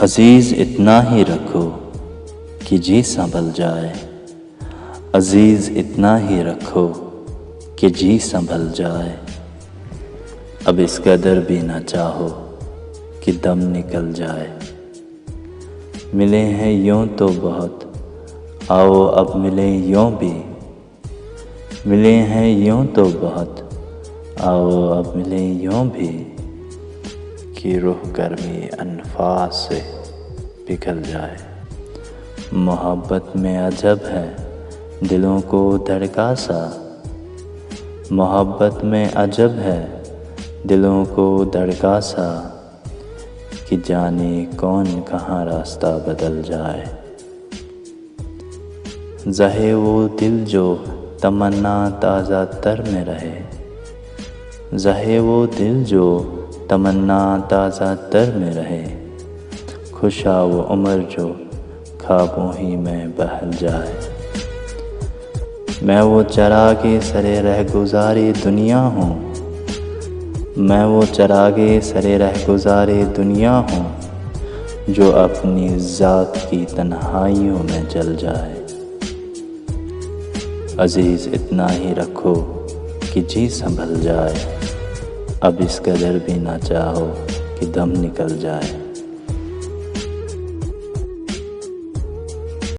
अजीज़ इतना ही रखो कि जी संभल जाए। अजीज़ इतना ही रखो कि जी संभल जाए। अब इस कदर भी ना चाहो कि दम निकल जाए। मिले हैं यूं तो बहुत, आओ अब मिले यूं भी। मिले हैं यूं तो बहुत, आओ अब मिले यूं भी, कि रूह गर्मी अनफास से पिघल जाए। मोहब्बत में अजब है दिलों को धड़का सा। मोहब्बत में अजब है दिलों को धड़का सा, कि जाने कौन कहाँ रास्ता बदल जाए। ज़हे वो दिल जो तमन्ना ताज़ा तर में रहे। ज़हे वो दिल जो तमन्ना ताज़ा तर में रहे। खुशा वो उम्र जो ख्वाबों ही में बहल जाए। मैं वो चरागे सरे रह गुज़ारे दुनिया हूँ। मैं वो चरागे सरे रह गुज़ारे दुनिया हूँ, जो अपनी ज़ात की तन्हाइयों में जल जाए। अजीज़ इतना ही रखो कि जी संभल जाए। अब इस कदर भी ना चाहो कि दम निकल जाए।